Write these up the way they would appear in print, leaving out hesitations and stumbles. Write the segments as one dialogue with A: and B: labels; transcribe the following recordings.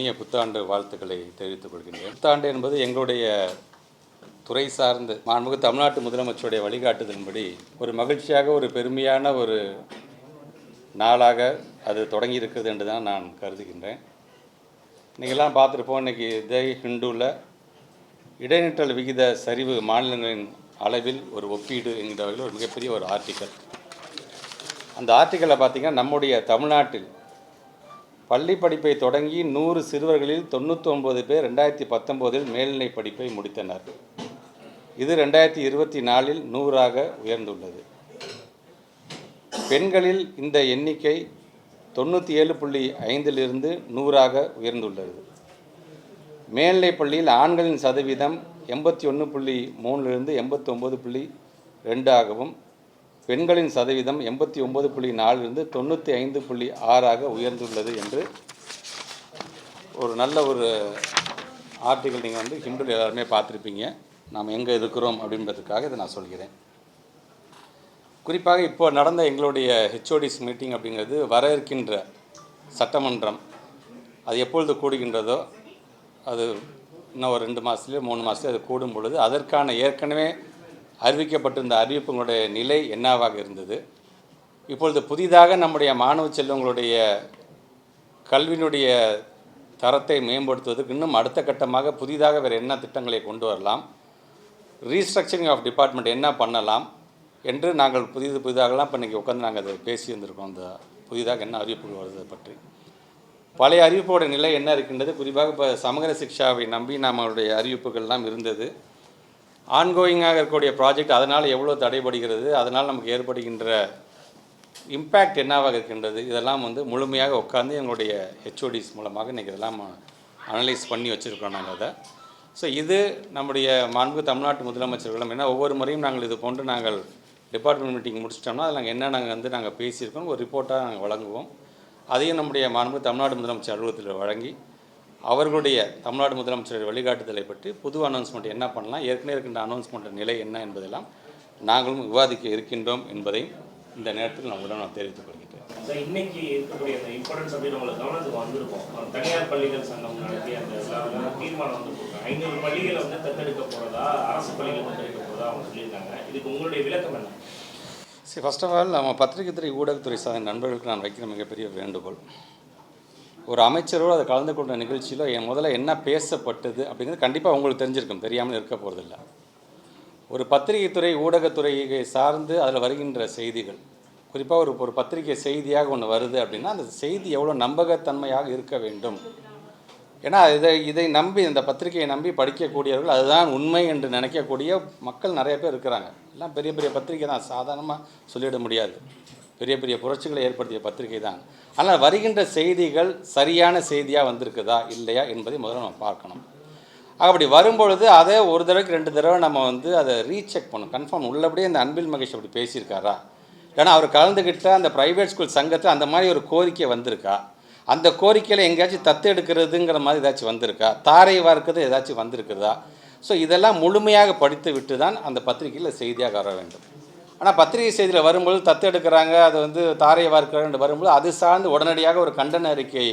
A: இனிய புத்தாண்டு வாழ்த்துக்களை தெரிவித்துக் கொள்கின்றேன். புத்தாண்டு என்பது எங்களுடைய துறை சார்ந்து மாண்புமிகு தமிழ்நாட்டு முதலமைச்சருடைய வழிகாட்டுதலின்படி ஒரு மகிழ்ச்சியாக ஒரு பெருமையான ஒரு நாளாக அது தொடங்கி இருக்கிறது என்று தான் நான் கருதுகின்றேன். இன்றைக்கெல்லாம் பார்த்துருப்போம். இன்றைக்கி ஹிந்துவில் இடைநிற்றல் விகித சரிவு மாநிலங்களின் அளவில் ஒரு ஒப்பீடு என்கிற வகையில் ஒரு மிகப்பெரிய ஒரு ஆர்டிக்கல். அந்த ஆர்டிக்கலில் பார்த்திங்கன்னா நம்முடைய தமிழ்நாட்டில் பள்ளி படிப்பை தொடங்கி 100 சிறுவர்களில் 99 பேர் 2019 மேல்நிலை படிப்பை முடித்தனர். இது 2024 100ஆக உயர்ந்துள்ளது. பெண்களில் இந்த எண்ணிக்கை 97.5 100ஆக உயர்ந்துள்ளது. மேல்நிலை பள்ளியில் ஆண்களின் சதவீதம் 81.3 89.2 ஆகவும் பெண்களின் சதவீதம் 89.4 95.6 உயர்ந்துள்ளது என்று ஒரு நல்ல ஒரு ஆர்டிக்கல் நீங்கள் ஹிந்துவில் எல்லாருமே பார்த்துருப்பீங்க. நாம் எங்கே இருக்கிறோம் அப்படின்றதுக்காக இதை நான் சொல்கிறேன். குறிப்பாக இப்போ நடந்த எங்களுடைய ஹெச்ஓடிஸ் மீட்டிங் அப்படிங்கிறது வர இருக்கின்ற சட்டமன்றம் அது எப்பொழுது கூடுகின்றதோ அது இன்னும் ஒரு 2 மாதத்துலேயோ 3 மாதத்துலேயோ அது கூடும் பொழுது அதற்கான ஏற்கனவே அறிவிக்கப்பட்டிருந்த அறிவிப்புகளுடைய நிலை என்னவாக இருந்தது, இப்பொழுது புதிதாக நம்முடைய மாணவ செல்வங்களுடைய கல்வியினுடைய தரத்தை மேம்படுத்துவதற்கு இன்னும் அடுத்த கட்டமாக புதிதாக வேறு என்ன திட்டங்களை கொண்டு வரலாம், ரீஸ்ட்ரக்சரிங் ஆஃப் டிபார்ட்மெண்ட் என்ன பண்ணலாம் என்று நாங்கள் புதிதாகலாம் இப்போ இன்றைக்கி உட்காந்து நாங்கள் அதை பேசி வந்திருக்கோம். அந்த புதிதாக என்ன அறிவிப்புகள் வருவதை பற்றி பழைய அறிவிப்போட நிலை என்ன இருக்கின்றது. குறிப்பாக இப்போ சமகர சிக்ஷாவை நம்பி நம்மளுடைய அறிவிப்புகள்லாம் இருந்தது. ஆன்கோயிங்காக இருக்கக்கூடிய ப்ராஜெக்ட் அதனால் எவ்வளோ தடைபடுகிறது, அதனால் நமக்கு ஏற்படுகின்ற இம்பேக்ட் என்னவாக இருக்கின்றது, இதெல்லாம் முழுமையாக உட்காந்து எங்களுடைய ஹெச்ஓடிஸ் மூலமாக இன்றைக்கி இதெல்லாம் அனலைஸ் பண்ணி வச்சுருக்கோம் நாங்கள் அதை. ஸோ இது நம்முடைய மாண்பு தமிழ்நாட்டு முதலமைச்சர்களும் ஏன்னா ஒவ்வொரு முறையும் நாங்கள் இது போன்று நாங்கள் டிபார்ட்மெண்ட் மீட்டிங் முடிச்சிட்டோம்னா அதில் நாங்கள் என்ன நாங்கள் பேசியிருக்கோம் ஒரு ரிப்போர்ட்டாக நாங்கள் வழங்குவோம். அதையும் நம்முடைய மாண்பு தமிழ்நாடு முதலமைச்சர் அலுவலகத்தில் வழங்கி அவர்களுடைய தமிழ்நாடு முதலமைச்சர் வழிகாட்டுதலை பற்றி புது அனௌன்ஸ்மெண்ட் என்ன பண்ணலாம், ஏற்கனவே இருக்கின்ற அனௌன்ஸ்மெண்ட் நிலை என்ன என்பதெல்லாம் நாங்களும் விவாதிக்க இருக்கின்றோம் என்பதையும் இந்த நேரத்தில் நான் தெரிவித்துக் கொள்கிறேன்.
B: இன்னைக்கு இருக்கக்கூடிய அந்த இம்பார்ட்டன்ஸ் அப்படின்னு உங்களுக்கு கவனத்துக்கு வந்திருக்கும். தனியார் பள்ளிகள் சங்கம் நடத்தி அந்த தீர்மானம் 500 பள்ளிகளை தத்தெடுக்க போகிறதா, அரசு பள்ளிகள் தத்தெடுக்க போகிறதா அவங்க சொல்லியிருக்காங்க. இதுக்கு உங்களுடைய விளக்கம் என்ன?
A: சரி, ஃபர்ஸ்ட் ஆஃப் ஆல் நம்ம பத்திரிகைத்துறை ஊடகத்துறை சார்ந்த நண்பர்களுக்கு நான் வைக்கிற மிகப்பெரிய வேண்டுகோள், ஒரு அமைச்சரோடு அதை கலந்து கொண்ட நிகழ்ச்சியில் முதல்ல என்ன பேசப்பட்டது அப்படிங்கிறது கண்டிப்பாக உங்களுக்கு தெரிஞ்சிருக்கும், தெரியாமல் இருக்க போகிறதில்ல. ஒரு பத்திரிகைத்துறை ஊடகத்துறையை சார்ந்து அதில் வருகின்ற செய்திகள், குறிப்பாக ஒரு பத்திரிகை செய்தியாக ஒன்று வருது அப்படின்னா அந்த செய்தி எவ்வளோ நம்பகத்தன்மையாக இருக்க வேண்டும். ஏன்னா இதை நம்பி இந்த பத்திரிகையை நம்பி படிக்கக்கூடியவர்கள் அதுதான் உண்மை என்று நினைக்கக்கூடிய மக்கள் நிறைய பேர் இருக்கிறாங்க. எல்லாம் பெரிய பெரிய பத்திரிகை தான், சாதாரணமாக சொல்லிட முடியாது, பெரிய பெரிய புரட்சிகளை ஏற்படுத்திய பத்திரிகை தான். ஆனால் வருகின்ற செய்திகள் சரியான செய்தியாக வந்திருக்குதா இல்லையா என்பதை முதல்ல நம்ம பார்க்கணும். அப்படி வரும்பொழுது அதை ஒரு தடவைக்கு 2 தடவை நம்ம அதை ரீசெக் பண்ணணும், கன்ஃபார்ம் உள்ளபடியே இந்த அன்பில் மகேஷ் அப்படி பேசியிருக்காரா, ஏன்னா அவர் கலந்துக்கிட்ட அந்த ப்ரைவேட் ஸ்கூல் சங்கத்தில் அந்த மாதிரி ஒரு கோரிக்கை வந்திருக்கா, அந்த கோரிக்கையில் எங்கேயாச்சும் தத்து எடுக்கிறதுங்கிற மாதிரி ஏதாச்சும் வந்திருக்கா, தாரை வார்க்கிறது ஏதாச்சும் வந்திருக்குதா. ஸோ இதெல்லாம் முழுமையாக படித்து விட்டு தான் அந்த பத்திரிகையில் செய்தியாக வர வேண்டும். ஆனால் பத்திரிகை செய்தியில் வரும்போது தத்து எடுக்கிறாங்க, அது தாரையை வார்க்கிறாங்க வரும்போது அது சார்ந்து உடனடியாக ஒரு கண்டன அறிக்கை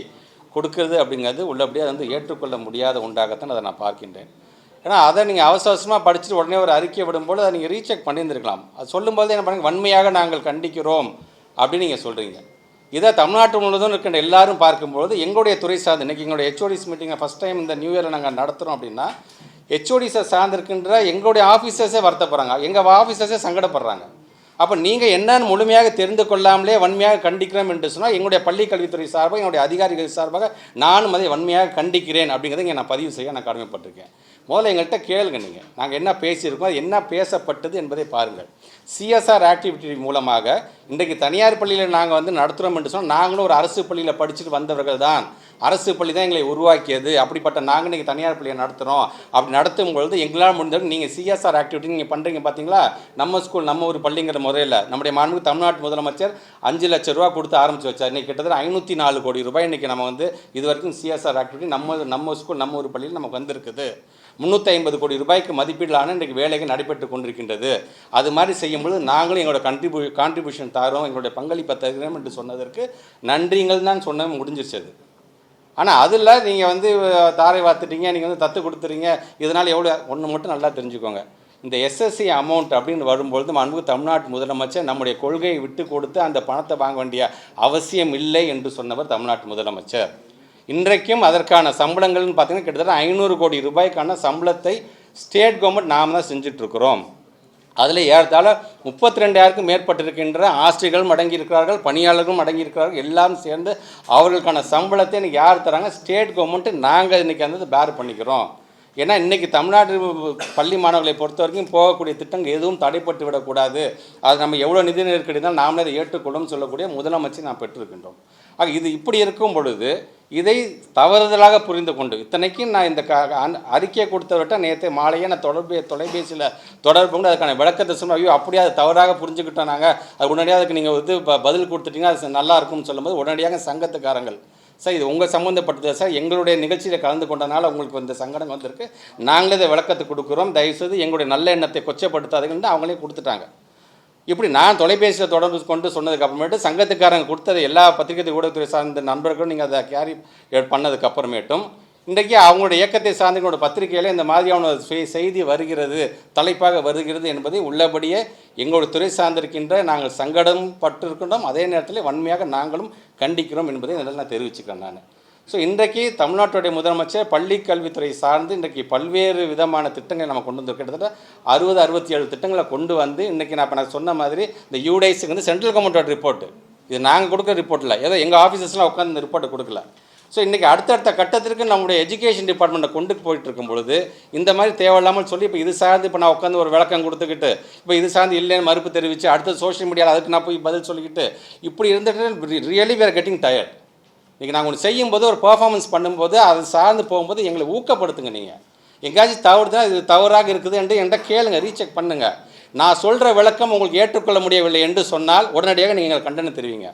A: கொடுக்கறது அப்படிங்கிறது உள்ளபடியாக ஏற்றுக்கொள்ள முடியாத உண்டாகத்தான் அதை நான் பார்க்கின்றேன். ஏன்னா அதை நீங்கள் அவசரமாக படிச்சுட்டு உடனே ஒரு அறிக்கை விடும்போது அதை நீங்கள் ரீசெக் பண்ணியிருந்துருக்கலாம். அது சொல்லும்போது என்ன பண்ணுங்க, வன்மையாக நாங்கள் கண்டிக்கிறோம் அப்படின்னு நீங்கள் சொல்கிறீங்க. இதை தமிழ்நாட்டு முழுவதும் இருக்கின்ற எல்லாரும் பார்க்கும்போது எங்களுடைய துறை சார்ந்து இன்றைக்கி எங்களுடைய ஹெச்ஓடிஸ் மீட்டிங்கை ஃபஸ்ட் டைம் இந்த நியூ இயரில் நாங்கள் நடத்துகிறோம் அப்படின்னா ஹெச்ஓடிஸை சார்ந்திருக்கின்ற எங்களுடைய ஆஃபீஸர்ஸே வருத்தப்படுறாங்க, எங்கள் ஆஃபீஸர்ஸே சங்கடப்படுறாங்க. அப்போ நீங்கள் என்னன்னு முழுமையாக தெரிந்து கொள்ளாமலே வன்மையாக கண்டிக்கிறோம் என்று சொன்னால் எங்களுடைய பள்ளி கல்வித்துறை சார்பாக என்னுடைய அதிகாரிகள் சார்பாக நானும் அதை வன்மையாக கண்டிக்கிறேன் அப்படிங்கிறத இங்கே நான் பதிவு செய்ய நான் கடமைப்பட்டிருக்கேன். முதல்ல எங்கள்கிட்ட கேளுங்க, நீங்கள் நாங்கள் என்ன பேசியிருக்கோம், அது என்ன பேசப்பட்டது என்பதை பாருங்கள். சிஎஸ்ஆர் ஆக்டிவிட்டி மூலமாக இன்றைக்கு தனியார் பள்ளியில் நாங்கள் நடத்துகிறோம் என்று சொன்னால் நாங்களும் ஒரு அரசு பள்ளியில் படிச்சுட்டு வந்தவர்கள் தான், அரசு பள்ளி தான் எங்களை உருவாக்கியது. அப்படிப்பட்ட நாங்கள் இன்றைக்கி தனியார் பள்ளியை நடத்துகிறோம். அப்படி நடத்தும் பொழுது எங்களால் முடிந்தவரை நீங்கள் சிஎஸ்ஆர் ஆக்டிவிட்டி நீங்கள் பண்ணுறீங்க பார்த்தீங்களா, நம்ம ஸ்கூல் நம்ம ஒரு பள்ளிங்கிற முறையில் நம்முடைய மாண்புமிகு தமிழ்நாட்டு முதலமைச்சர் 5 லட்சம் ரூபா கொடுத்து ஆரம்பித்து வச்சார். இன்றைக்கி கிட்டத்தட்ட 504 கோடி ரூபாய் இன்றைக்கி நம்ம இது வரைக்கும் சிஎஸ்ஆர் ஆக்டிவிட்டி நம்ம ஸ்கூல் நம்ம ஒரு பள்ளியில் நமக்கு வந்திருக்குது. 350 கோடி ரூபாய்க்கு மதிப்பீடான இன்றைக்கு வேலைகள் நடைபெற்று கொண்டிருக்கின்றது. அது மாதிரி செய்யும்பொழுது நாங்களும் எங்களோட கான்ட்ரிபியூஷன் தரோம், எங்களுடைய பங்களிப்பை தருகிறோம் என்று சொன்னதற்கு நன்றிங்கள் தான் சொன்ன முடிஞ்சிருச்சு. ஆனால் அதில் நீங்கள் வந்து தாரை வாத்துட்டீங்க, நீங்கள் வந்து தத்து கொடுத்துறீங்க, இதனால் எவ்வளோ ஒன்று மட்டும் நல்லா தெரிஞ்சுக்கோங்க. இந்த எஸ்எஸ்சி அமௌண்ட் அப்படின்னு வரும்பொழுது மாண்புமிகு தமிழ்நாட்டு முதலமைச்சர் நம்முடைய கொள்கையை விட்டு கொடுத்து அந்த பணத்தை வாங்க வேண்டிய அவசியம் இல்லை என்று சொன்னவர் தமிழ்நாட்டு முதலமைச்சர். இன்றைக்கும் அதற்கான சம்பளங்கள்னு பார்த்தீங்கன்னா கிட்டத்தட்ட 500 கோடி ரூபாய்க்கான சம்பளத்தை ஸ்டேட் கவர்மெண்ட் நாம் தான் செஞ்சிட்ருக்கிறோம். அதில் ஏறத்தாழ 32,000க்கும் மேற்பட்டிருக்கின்ற ஆசிரியர்களும் அடங்கியிருக்கிறார்கள், பணியாளர்களும் அடங்கியிருக்கிறார்கள். எல்லாரும் சேர்ந்து அவர்களுக்கான சம்பளத்தை இன்றைக்கி யார் தராங்க? ஸ்டேட் கவர்மெண்ட்டு நாங்கள் இன்றைக்கி அந்த பேர் பண்ணிக்கிறோம். ஏன்னா இன்றைக்கி தமிழ்நாட்டு பள்ளி மாணவர்களை பொறுத்த வரைக்கும் போகக்கூடிய திட்டங்கள் எதுவும் தடைப்பட்டு விடக்கூடாது, அது நம்ம எவ்வளோ நிதி நெருக்கடி இருந்தாலும் நாமளே அதை ஏற்றுக்கொள்ளும் சொல்லக்கூடிய முதலமைச்சர் நாம் பெற்றிருக்கின்றோம். ஆக இது இப்படி இருக்கும் பொழுது இதை தவறுதலாக புரிந்து கொண்டு, இத்தனைக்கும் நான் இந்த அறிக்கையை கொடுத்தவர்கிட்ட நேற்று மாலையே நான் தொலைபேசியில் தொடர்பு கொண்டு அதுக்கான விளக்கத்தை சொன்ன, ஐயோ அப்படியே அதை தவறாக புரிஞ்சுக்கிட்டோம், நாங்கள் அது உடனடியாக அதுக்கு நீங்கள் வந்து பதில் கொடுத்துட்டீங்கன்னா அது நல்லா இருக்கும்னு சொல்லும்போது உடனடியாக சங்கத்துக்காரங்கள், சார் இது உங்கள் சம்மந்தப்பட்டது சார், எங்களுடைய நிகழ்ச்சியில் கலந்து கொண்டனால உங்களுக்கு இந்த சங்கடம் வந்திருக்கு, நாங்களே இதை விளக்கத்தை கொடுக்குறோம், தயவுசெய்து எங்களுடைய நல்ல எண்ணத்தை கொச்சப்படுத்தாதுன்னு அவங்களே கொடுத்துட்டாங்க. இப்படி நான் தொலைபேசியில் தொடர்பு கொண்டு சொன்னதுக்கு அப்புறமேட்டு சங்கத்துக்காரங்க கொடுத்தது எல்லா பத்திரிகை ஊடகத்துறை சார்ந்த நண்பர்களும் நீங்கள் அதை கேரி பண்ணதுக்கு அப்புறமேட்டும் இன்றைக்கி அவங்களுடைய இயக்கத்தை சார்ந்த எங்களோட பத்திரிகையில் இந்த மாதிரியான செய்தி வருகிறது, தலைப்பாக வருகிறது என்பதை உள்ளபடியே எங்களுடைய துறை சார்ந்திருக்கின்ற நாங்கள் சங்கடம் பட்டிருக்கின்றோம், அதே நேரத்தில் வன்மையாக நாங்களும் கண்டிக்கிறோம் என்பதை இதில் நான் தெரிவிச்சுக்கிறேன். நான் ஸோ இன்றைக்கி தமிழ்நாட்டுடைய முதலமைச்சர் பள்ளி கல்வித்துறை சார்ந்து இன்றைக்கி பல்வேறு விதமான திட்டங்களை நம்ம கொண்டு வந்து கிட்டத்தட்ட 67 திட்டங்களை கொண்டு வந்து இன்றைக்கி நான் சொன்ன மாதிரி இந்த யூடைஸுக்கு வந்து சென்ட்ரல் கவர்மெண்ட்டோட ரிப்போர்ட்டு, இது நாங்கள் கொடுக்குற ரிப்போர்ட் இல்லை, ஏதோ எங்கள் ஆஃபீஸஸ்லாம் உட்காந்து இந்த ரிப்போர்ட்டை கொடுக்கல. ஸோ இன்றைக்கி அடுத்தடுத்த கட்டத்திற்கு நம்முடைய எஜுகேஷன் டிபார்ட்மெண்ட்டை கொண்டு போயிட்டு இருக்கும் பொழுது இந்த மாதிரி தேவையில்லாமல் சொல்லி இப்போ இது சார்ந்து இப்போ நான் உட்காந்து ஒரு விளக்கம் கொடுத்துக்கிட்டு இப்போ இது சார்ந்து இல்லைன்னு மறுப்பு தெரிவித்து அடுத்த சோஷியல் மீடியாவில் அதுக்கு நான் போய் பதில் சொல்லிக்கிட்டு இப்படி இருந்துட்டு really we are getting tired. இன்றைக்கி நாங்கள் ஒன்று செய்யும்போது ஒரு பர்ஃபார்மன்ஸ் பண்ணும்போது அது சார்ந்து போகும்போது எங்களை ஊக்கப்படுத்துங்க. நீங்கள் எங்கேயாச்சும் தவறுதுன்னா இது தவறாக இருக்குது என்று என்கிட்ட கேளுங்க, ரீசெக் பண்ணுங்கள். நான் சொல்கிற விளக்கம் உங்களுக்கு ஏற்றுக்கொள்ள முடியவில்லை என்று சொன்னால் உடனடியாக நீங்கள் கண்டனம் தெரிவிங்க.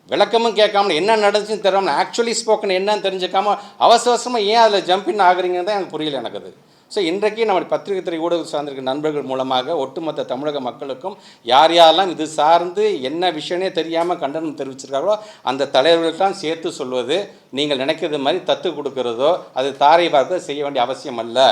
A: விளக்கமும் கேட்காம என்ன நடந்துச்சுன்னு தெரியாமல் ஆக்சுவலி ஸ்போக்கன் என்னன்னு தெரிஞ்சுக்காம அவசரமாக ஏன் அதில் ஜம்பின் ஆகுறீங்கன்னு தான் எனக்கு புரியல எனக்கு அது. ஸோ இன்றைக்கு நம்முடைய பத்திரிகை துறை ஊடக சார்ந்திருக்க நண்பர்கள் மூலமாக ஒட்டுமொத்த தமிழக மக்களுக்கும் யார் யாரெல்லாம் இது சார்ந்து என்ன விஷயமே தெரியாமல் கண்டனம் தெரிவிச்சிருக்காங்களோ அந்த தலைவர்களுக்கெல்லாம் சேர்த்து சொல்வது, நீங்கள் நினைக்கிறது மாதிரி தத்து கொடுக்கறதோ அது தாரை பார்க்க செய்ய வேண்டிய அவசியம் அல்ல.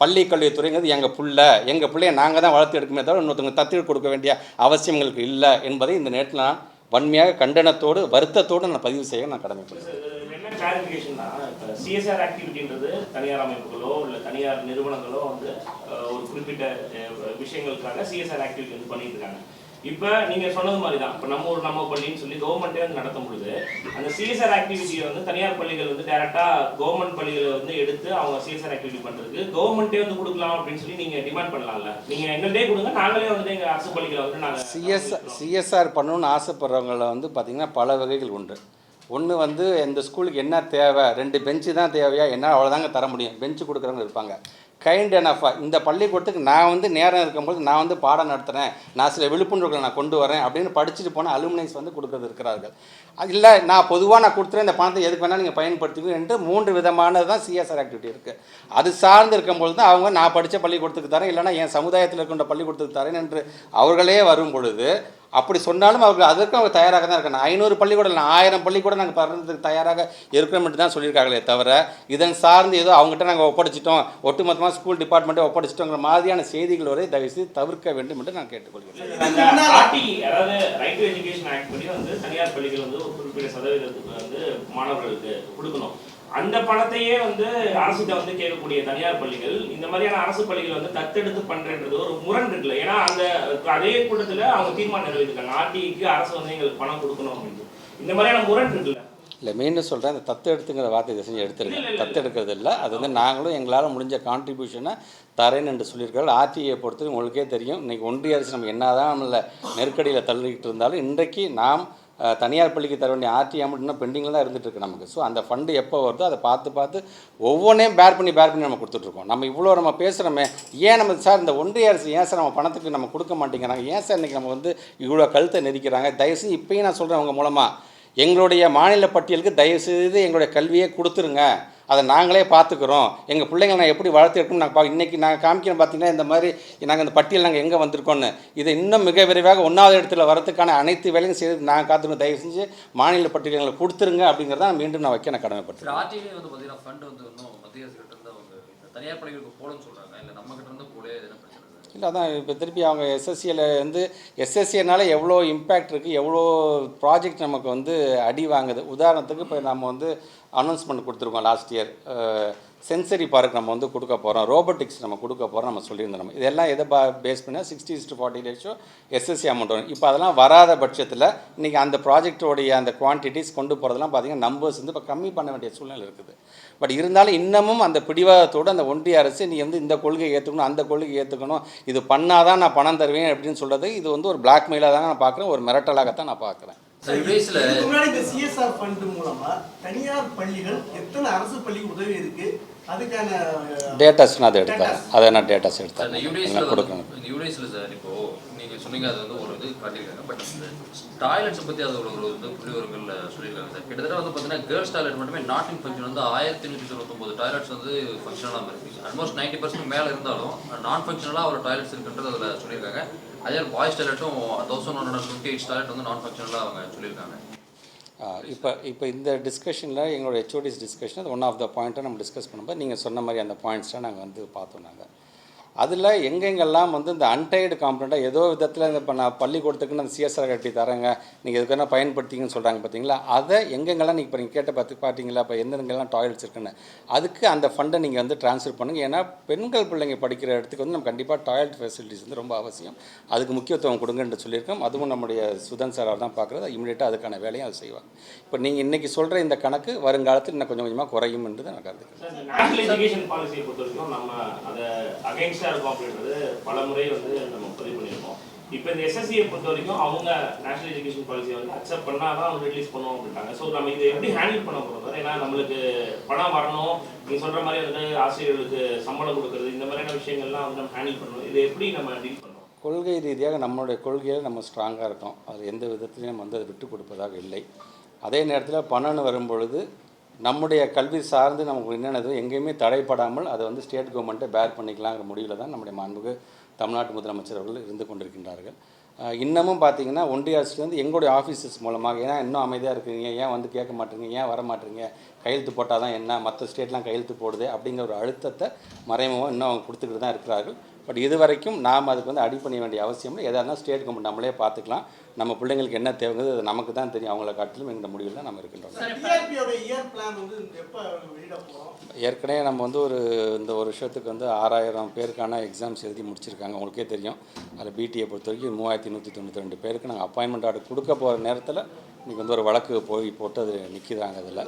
A: பள்ளி கல்வித்துறைங்கிறது எங்கள் பிள்ளையை நாங்கள் தான் வளர்த்து எடுக்குமே தவிர இன்னொருத்தவங்க தத்து கொடுக்க வேண்டிய அவசியம் எங்களுக்கு இல்லை என்பதை இந்த நேரத்தில் நான் வன்மையாக கண்டனத்தோடு வருத்தத்தோடு நான் பதிவு செய்ய நான் கடமைப்படுறேன்.
B: கிளாரிஃபிகேஷன் தான். இப்போ சிஎஸ்ஆர் ஆக்டிவிட்டின்றது தனியார் அமைப்புகளோ இல்லை தனியார் நிறுவனங்களோ வந்து ஒரு குறிப்பிட்ட விஷயங்களுக்காக சிஎஸ்ஆர் ஆக்டிவிட்டி வந்து பண்ணிட்டு இருக்காங்க. இப்போ நீங்கள் சொன்னது மாதிரி தான், இப்போ நம்ம ஊர் நம்ம பள்ளின்னு சொல்லி கவர்மெண்ட்டே வந்து நடத்தும் பொழுது அந்த சிஎஸ்ஆர் ஆக்டிவிட்டியை வந்து தனியார் பள்ளிகள் வந்து டேரெக்டாக கவர்மெண்ட் பள்ளிகளை வந்து எடுத்து அவங்க சிஎஸ்ஆர் ஆக்டிவிட்டி பண்ணுறதுக்கு கவர்மெண்ட்டே வந்து கொடுக்கலாம் அப்படின்னு சொல்லி நீங்கள் டிமாண்ட் பண்ணலாம்ல. நீங்கள் எங்கள்கிட்டே கொடுங்க, நாங்களே வந்து எங்கள் அரசு பள்ளிகளை வந்து நாங்கள்
A: சிஎஸ்ஆர் பண்ணணும்னு ஆசைப்படுறவங்களை வந்து பார்த்திங்கன்னா பல வகைகள் உண்டு. ஒன்று வந்து இந்த ஸ்கூலுக்கு என்ன தேவை, 2 பெஞ்சு தான் தேவையா, என்ன அவ்வளோதாங்க தர முடியும், பெஞ்சு கொடுக்குறவங்க இருப்பாங்க. கைண்ட் எனஃபாக இந்த பள்ளிக்கூடத்துக்கு நான் வந்து நேரம் இருக்கும்போது நான் வந்து பாடம் நடத்துகிறேன், நான் சில விழிப்புணர்வுகளை நான் கொண்டு வரேன் அப்படின்னு படிச்சுட்டு போனால் அலுமினைஸ் வந்து கொடுக்குறது இருக்கிறார்கள். அது இல்லை நான் பொதுவாக நான் கொடுத்துறேன், இந்த பணத்தை எதுக்கு வேணால் நீங்கள் பயன்படுத்திக்கணும் என்று 3 விதமானது தான் சிஎஸ்ஆர் ஆக்டிவிட்டி இருக்குது. அது சார்ந்து இருக்கும்பொழுது தான் அவங்க நான் படித்த பள்ளிக்கூடத்துக்கு தரேன், இல்லைனா என் சமுதாயத்தில் இருக்கின்ற பள்ளிக்கூடத்துக்கு தரேன் என்று அவர்களே வரும் பொழுது அப்படி சொன்னாலும் அவர்கள் அதற்கும் அவங்க தயாராக தான் இருக்கணும். 500 பள்ளிக்கூடம் இல்லை 1000 பள்ளிக்கூடம் நாங்கள் பறந்ததுக்கு தயாராக இருக்கிறோம் தான் சொல்லியிருக்காங்களே தவிர இதன் சார்ந்து ஏதோ அவங்ககிட்ட நாங்கள் ஒப்படைச்சிட்டோம், ஒட்டுமொத்தமாக ஸ்கூல் டிபார்ட்மெண்ட்டை ஒப்படைச்சிட்டோங்கிற மாதிரியான செய்திகள் வரை தயவுசெய்து தவிர்க்க வேண்டும் என்று நான் கேட்டுக்கொள்கிறேன்.
B: அதாவது ரைட் டு எஜுகேஷன் ஆக்ட் படி வந்து தனியார் பள்ளிகள் வந்து ஒரு குறிப்பிட்ட சதவீதத்துக்கு வந்து மாணவர்களுக்கு கொடுக்கணும். அந்த பணத்தையே வந்து அரசுகிட்ட வந்து கேட்கக்கூடிய தனியார் பள்ளிகள் இந்த மாதிரியான அரசு பள்ளிகள் வந்து தத்தெடுத்து பண்றன்றது ஒரு முரண் இருக்குல்ல. ஏன்னா அந்த அதே கூட்டத்தில் அவங்க தீர்மானம் நிறைவேற்றிருக்காங்க, ஆர்டிக்கு அரசு வந்து எங்களுக்கு பணம் கொடுக்கணும் அப்படின்னு. இந்த மாதிரியான முரண் இருக்குல்ல.
A: இல்லை மீண்டும் சொல்கிறேன், இந்த தத்து எடுத்துங்கிற வார்த்தை செஞ்சு எடுத்துருங்க. தத்து எடுக்கிறது இல்லை, அது வந்து நாங்களும் எங்களால் முடிஞ்ச கான்ட்ரிபியூஷனை தரேன்னு என்று சொல்லியிருக்காங்க. ஆர்டிஐயை பொறுத்து உங்களுக்கே தெரியும், இன்றைக்கி ஒன்றிய அரசு நம்ம என்ன தான் நம்மள நெருக்கடியில் தள்ளிக்கிட்டு இருந்தாலும் இன்றைக்கு நாம் தனியார் பள்ளிக்கு தர வேண்டிய ஆர்டி அமௌண்ட் இன்னும் பெண்டிங்கில் தான் இருந்துகிட்ருக்கு நமக்கு. ஸோ அந்த ஃபண்டு எப்போ வருதோ அதை பார்த்து ஒவ்வொன்றையும் பேர் பண்ணி நம்ம கொடுத்துட்ருக்கோம். நம்ம இவ்வளோ நம்ம பேசுகிறோமே, ஏன் நம்ம சார் இந்த ஒன்றிய அரசு ஏன் சார் நம்ம பணத்துக்கு நம்ம கொடுக்க மாட்டேங்கிறாங்க, ஏன் சார் இன்றைக்கி நம்ம வந்து இவ்வளோ கழுத்தை நெரிக்கிறாங்க? தயவுசெய்து இப்போயும் நான் சொல்கிறேன், உங்கள் மூலமாக எங்களுடைய மாநில பட்டியலுக்கு தயவுசெய்து எங்களுடைய கல்வியை கொடுத்துருங்க. அதை நாங்களே பார்த்துக்குறோம், எங்கள் பிள்ளைங்களை நான் எப்படி வளர்த்துருக்கோம் நாங்கள் இன்றைக்கி நாங்கள் காமிக்கிறோம். பார்த்திங்கன்னா இந்த மாதிரி நாங்கள் இந்த பட்டியல் நாங்கள் எங்கே வந்திருக்கோன்னு, இதை இன்னும் மிக விரைவாக 1வது இடத்துல வரதுக்கான அனைத்து வேலையும் செய்து நாங்கள் காத்துக்கணும். தயவு செஞ்சு மாநில பட்டியல்களை கொடுத்துருங்க அப்படிங்கிறத மீண்டும் நான் வைக்க நான் கடமைப்பட்டேன்.
C: ஆர்டிஐ வந்து பார்த்தீங்கன்னா ஃபண்ட் வந்து இன்னும் மத்திய அரசு கிட்ட இருந்து அவங்க இந்த தனியார் பள்ளிகளுக்கு போலன்னு சொல்கிறாங்க, இல்லை நம்ம கிட்ட இருந்து போலே என்ன பிரச்சனை?
A: இல்லை அதான் இப்போ திருப்பி அவங்க எஸ்எஸ்சியில் வந்து எஸ்எஸ்சினால எவ்வளோ இம்பேக்ட் இருக்குது, எவ்வளோ ப்ராஜெக்ட் நமக்கு வந்து அடி வாங்குது. உதாரணத்துக்கு இப்போ நம்ம வந்து அனௌன்ஸ்மெண்ட் கொடுத்துருக்கோம் லாஸ்ட் இயர், சென்சரி பார்க் நம்ம வந்து கொடுக்க போகிறோம், ரோபோட்டிக்ஸ் நம்ம கொடுக்க போகிறோம் நம்ம சொல்லியிருந்தோம். நம்ம இதெல்லாம் எதை பேஸ் பண்ணால் 60:40 ரேஷியோ எஸ்எஸ்சி அமௌண்ட் வரும். இப்போ அதெல்லாம் வராத பட்சத்தில் இன்றைக்கி அந்த ப்ராஜெக்டோடைய அந்த குவான்டிட்டிஸ் கொண்டு போகிறதெல்லாம் பார்த்திங்கன்னா நம்பர்ஸ் வந்து இப்போ கம்மி பண்ண வேண்டிய சூழ்நிலை இருக்குது. பட் இருந்தாலும் இன்னமும் அந்த பிடிவாதத்தோடு அந்த ஒன்றிய அரசு நீ வந்து இந்த கொள்கையை ஏற்றுக்கணும், அந்த கொள்கையை ஏற்றுக்கணும், இது பண்ணாதான் நான் பணம் தருவேன் அப்படின்னு சொல்கிறது இது வந்து ஒரு பிளாக்மெயிலாக தான் நான் பார்க்குறேன், ஒரு மிரட்டலாகத்தான் நான் பார்க்குறேன்.
D: முன்னாடி இந்த CSR ஃபண்ட் மூலமா தனியார் பள்ளிகள் எத்தனை அரசு பள்ளிக்கு உதவி இருக்கு, அதுக்கான
A: டேட்டாஸ் நான் அதை எடுத்தேன், அதை நான் டேட்டாஸ் எடுத்தேன்
C: இந்த யூடிஎஸ்ல சார் இப்போ நீங்கள் சொன்னீங்க அது வந்து ஒரு இது காட்டியிருக்காங்க. பட் இந்த டாய்லெட்ஸை பற்றி அது ஒரு வந்து புள்ளிவரங்கள் சொல்லியிருக்காங்க சார். கிட்டத்தட்ட வந்து பார்த்தீங்கன்னா கேர்ள்ஸ் டாய்லெட் மட்டுமே நாட் இன் ஃபங்க்ஷன் வந்து 1199 டாய்லெட்ஸ் வந்து ஃபங்க்ஷனலாக இருக்குது. ஆல்மோஸ்ட் 90% மேலே இருந்தாலும் நான் ஃபங்க்ஷனலாக ஒரு டாய்லெட்ஸ் இருக்குன்றது அதில் சொல்லியிருக்காங்க. அதே பாய்ஸ் டாய்லெட்டும் 1158 டாய்லெட் வந்து நான் ஃபங்க்ஷனலாக அவங்க சொல்லியிருக்காங்க.
A: இப்போ இந்த டிஸ்கஷனில் எங்களோட ஹெச்ஓடிஸ் டிஸ்கஷன் அது ஒன் ஆஃப் த பாயிண்ட்டை நம்ம டிஸ்கஸ் பண்ணும்போது நீங்கள் சொன்ன மாதிரி அந்த பாயிண்ட்ஸ்லாம் நாங்கள் வந்து பார்த்தோம். நாங்கள் அதில் எங்கெங்கெல்லாம் வந்து இந்த அன்டைடு காம்பனண்ட்டாக ஏதோ விதத்தில் இந்த இப்போ நான் பள்ளிக்கூடத்துக்குன்னு அந்த சிஎஸ்ஆர் கட்டி தரேங்க, நீங்கள் எதுக்கான பயன்படுத்திங்கன்னு சொல்கிறாங்க பார்த்தீங்களா, அதை எங்கெங்கெல்லாம் நீங்கள் இப்போ நீங்கள் கேட்ட பார்த்தீங்களா இப்போ எந்தெங்கெல்லாம் டாய்லெட்ஸ் இருக்குன்னு, அதுக்கு அந்த ஃபண்டை நீங்கள் வந்து ட்ரான்ஸ்ஃபர் பண்ணுங்கள். ஏன்னா பெண்கள் பிள்ளைங்க படிக்கிற இடத்துக்கு வந்து நம்ம கண்டிப்பாக டாய்லெட் ஃபெசிலிட்டிஸ் வந்து ரொம்ப அவசியம், அதுக்கு முக்கியத்துவம் கொடுங்கன்னு சொல்லியிருக்கோம். அதுவும் நம்முடைய சுதன் சார் தான் பார்க்குறது, இமீடியட்டாக அதுக்கான வேலையும் அது செய்வாங்க. இப்போ நீங்கள் இன்றைக்கி சொல்கிற இந்த கணக்கு வருங்காலத்தில் இன்னும் கொஞ்சம் கொஞ்சமாக குறையும் என்று நான்
B: கருதுக்கிறேன். இருக்கும் அப்படின்றது பல முறை வந்து நம்ம பதிவு பண்ணியிருக்கோம். இப்போ இந்த எஸ்எஸ்சியை பொறுத்த வரைக்கும் அவங்க நேஷனல் எஜுகேஷன் பாலிசியை வந்து அக்செப்ட் பண்ணாதான் அவங்க ரிலீஸ் பண்ணுவோம் அப்படின்ட்டாங்க. ஸோ நம்ம இதை எப்படி ஹேண்டில் பண்ண போகிறோம்? ஏன்னா நம்மளுக்கு பணம் வரணும், நீங்கள் சொல்கிற மாதிரி வந்து ஆசிரியர்களுக்கு சம்பளம் கொடுக்குறது, இந்த மாதிரியான விஷயங்கள்லாம் வந்து நம்ம ஹேண்டில் பண்ணணும். இதை எப்படி நம்ம டீல் பண்ணணும்?
A: கொள்கை ரீதியாக நம்மளுடைய கொள்கையில் நம்ம ஸ்ட்ராங்காக இருக்கோம், அது எந்த விதத்துலையும் நம்ம வந்து அதை விட்டு கொடுப்பதாக இல்லை. அதே நேரத்தில் பணம்னு வரும்பொழுது நம்முடைய கல்வி சார்ந்து நமக்கு என்னென்னது எங்கேயுமே தடைப்படாமல் அதை வந்து ஸ்டேட் கவர்மெண்ட்டை பேர் பண்ணிக்கலாங்கிற முடிவில் தான் நம்முடைய மாண்புமிகு தமிழ்நாட்டு முதலமைச்சர் அவர்கள் இருந்து கொண்டிருக்கின்றார்கள். இன்னமும் பார்த்திங்கன்னா ஒன்றிய அரசுலேருந்து எங்களுடைய ஆஃபீஸஸ் மூலமாக, ஏன்னா இன்னும் அமைதியாக இருக்கிறீங்க, ஏன் வந்து கேட்க மாட்டேங்க, ஏன் வர மாட்டேங்க, கையெழுத்து போட்டால் தான் என்ன, மற்ற ஸ்டேட்லாம் கையெழுத்து போடுது அப்படிங்கிற ஒரு அழுத்தத்தை மறைமுகமாக இன்னும் அவங்க கொடுத்துக்கிட்டு தான் இருக்கிறார்கள். பட் இது வரைக்கும் நாம் அதுக்கு வந்து அடி பண்ண வேண்டிய அவசியம் இல்லை. எதாக இருந்தாலும் ஸ்டேட் கவர்மெண்ட் நம்மளே பார்த்துக்கலாம். நம்ம பிள்ளைங்களுக்கு என்ன தேவைங்கிறது அது நமக்கு தான் தெரியும், அவங்கள காட்டிலும் எங்கள் முடிவில் தான் நம்ம இருக்கின்றோம். ஏற்கனவே நம்ம வந்து இந்த ஒரு வருஷத்துக்கு வந்து 6000 பேருக்கான எக்ஸாம்ஸ் எழுதி முடிச்சிருக்காங்க. உங்களுக்கே தெரியும். அதில் பிடிஏ பொறுத்த வரைக்கும் 3192 பேருக்கு நாங்கள் அப்பாயின்மெண்ட் ஆர்டர் கொடுக்க போகிற நேரத்தில் இன்றைக்கி வந்து ஒரு வழக்கு போட்டு அது நிற்கிறாங்க. அதில்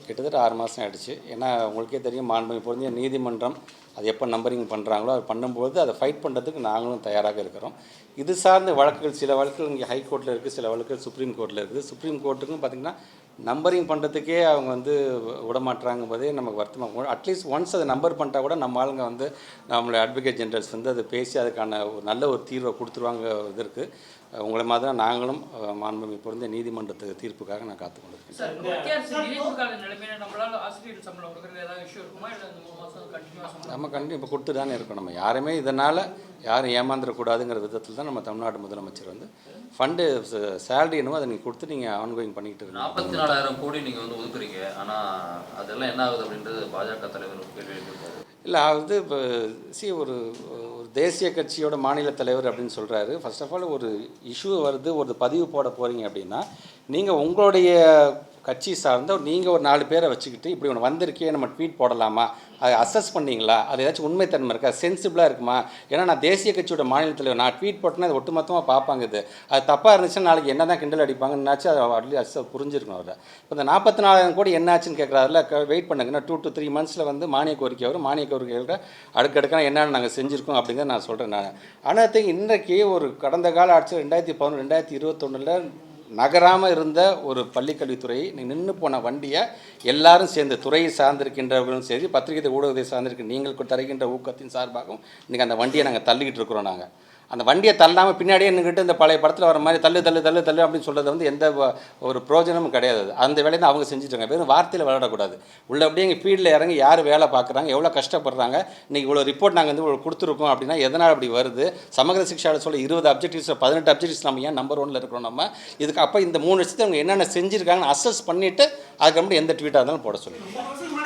A: கிட்டத்தட்ட 6 மாதம் ஆகிடுச்சு. ஏன்னா உங்களுக்கே தெரியும், மாண்புமிகு பொருந்திய நீதிமன்றம் அது எப்போ நம்பரிங் பண்ணுறாங்களோ அது பண்ணும்போது அதை ஃபைட் பண்ணுறதுக்கு நாங்களும் தயாராக இருக்கிறோம். இது சார்ந்த வழக்குகள், சில வழக்குகள் இங்கே ஹைகோர்ட்டில் இருக்குது, சில வழக்குகள் சுப்ரீம் கோர்ட்டில் இருக்குது. சுப்ரீம் கோர்ட்டுக்கும் பார்த்திங்கன்னா நம்பரிங் பண்ணுறதுக்கே அவங்க வந்து விடமாட்டுறாங்க போதே நமக்கு வருத்தமாக. அட்லீஸ்ட் ஒன்ஸ் அதை நம்பர் பண்ணிட்டா கூட நம்ம ஆளுங்க வந்து நம்மளுடைய அட்வொகேட் ஜெனரல்ஸ் வந்து அதை பேசி அதுக்கான ஒரு நல்ல ஒரு தீர்வை கொடுத்துருவாங்க. இது இருக்குது. உங்களை மாதிரி தான் நாங்களும் மாண்புமிகு பொருந்திய நீதிமன்றத்துக்கு தீர்ப்புக்காக நான் காத்து கொண்டிருக்கேன். நம்ம கண்டிப்பாக இப்போ கொடுத்து தானே இருக்கோம். நம்ம யாருமே இதனால் யாரும் ஏமாந்துடக்கூடாதுங்கிற விதத்தில் தான் நம்ம தமிழ்நாடு முதலமைச்சர் வந்து ஃபண்டு சேலரி என்னவோ அதை நீங்கள் கொடுத்து நீங்கள் ஆன்கோயிங் பண்ணிக்கிட்டு இருக்கீங்க.
C: 44,000 கோடி நீங்கள் வந்து ஒதுக்குறீங்க, ஆனால் அதெல்லாம் என்ன ஆகுது அப்படின்றது பாஜக தலைவர் கேள்வி எழுப்பியிருக்காரு.
A: இல்லை அது இப்போ ஒரு தேசிய கட்சியோட மாநில தலைவர் அப்படின்னு சொல்கிறாரு. ஃபர்ஸ்ட் ஆஃப் ஆல் ஒரு இஷ்யூ வருது, ஒரு பதிவு போட போகிறீங்க அப்படின்னா நீங்கள் உங்களுடைய கட்சி சார்ந்த நீங்கள் ஒரு 4 பேரை வச்சுக்கிட்டு இப்படி ஒன்று வந்திருக்கே நம்ம ட்வீட் போடலாமா, அதை அசஸ் பண்ணிங்களா, அது ஏதாச்சும் உண்மைத்தன்மை இருக்கா, சென்சிபிளாக இருக்குமா? ஏன்னா நான் தேசிய கட்சியோட மாநில தலைவர், நான் ட்வீட் போட்டேன்னா அது ஒட்டுமொத்தமாக பார்ப்பாங்க. அது தப்பாக இருந்துச்சுன்னா நாளைக்கு என்ன தான் கிண்டல் அடிப்பாங்கன்னாச்சு அதை அட்லீஸ்ட் புரிஞ்சிருக்கணும். அவரை இப்போ இந்த 44,000 கோடி என்ன ஆச்சுன்னு கேட்குறாருல, வெயிட் பண்ணுங்கன்னா 2 to 3 months வந்து மானிய கோரிக்கை வரும். மானிய கோரிக்கைகள அடுக்கடுக்கான என்னென்னு நாங்கள் செஞ்சுருக்கோம் அப்படிங்கிறத நான் சொல்கிறேன். நான் ஆனால் இன்றைக்கி ஒரு கடந்த கால ஆட்சி 2011 2021 நகராமல் இருந்த ஒரு பள்ளிக்கல்வித்துறை நின்று போன வண்டியை எல்லாரும் சேர்ந்து துறையை சார்ந்திருக்கின்றவர்களும் சரி, பத்திரிகை ஊடகத்தை சார்ந்திருக்க நீங்கள் தருகின்ற ஊக்கத்தின் சார்பாகவும் இன்றைக்கி அந்த வண்டியை நாங்கள் தள்ளிக்கிட்டு இருக்கிறோம். நாங்கள் அந்த வண்டியை தள்ளாமல் பின்னாடியே நின்றுட்டு இந்த பழைய படத்தில் வர மாதிரி தள்ளு தள்ளு தள்ளு தள்ளு அப்படின்னு சொல்கிறது வந்து எந்த ஒரு பிரயோஜனமும் கிடையாது. அது அந்த வேலையை தான் அவங்க செஞ்சுட்டாங்க. வெறும் வார்த்தையில் விளையாடக்கூடாது. உள்ள அப்படியே எங்கள் ஃபீல்டில் இறங்கி யார் வேலை பார்க்குறாங்க, எவ்வளோ கஷ்டப்படுறாங்க, இன்றைக்கி இவ்வளோ ரிப்போர்ட் நாங்கள் வந்து இவ்வளோ கொடுத்துருக்கோம் அப்படின்னா எதனால் அப்படி வருது, சமகர சிக்ஷாவில் சொல்ல 20 அப்ஜெக்டிவ்ஸ் 18 அப்ஜெக்டிவ்ஸ் நம்ம ஏன் நம்பர் 1ல் இருக்கிறோம் நம்ம இதுக்கு. அப்போ இந்த 3 வருஷத்தை அவங்க என்னென்ன செஞ்சுருக்காங்கன்னு அசஸ் பண்ணிவிட்டு அதுக்கப்புறம் எந்த ட்வீட்டாக இருந்தாலும் போட சொல்லுங்கள்.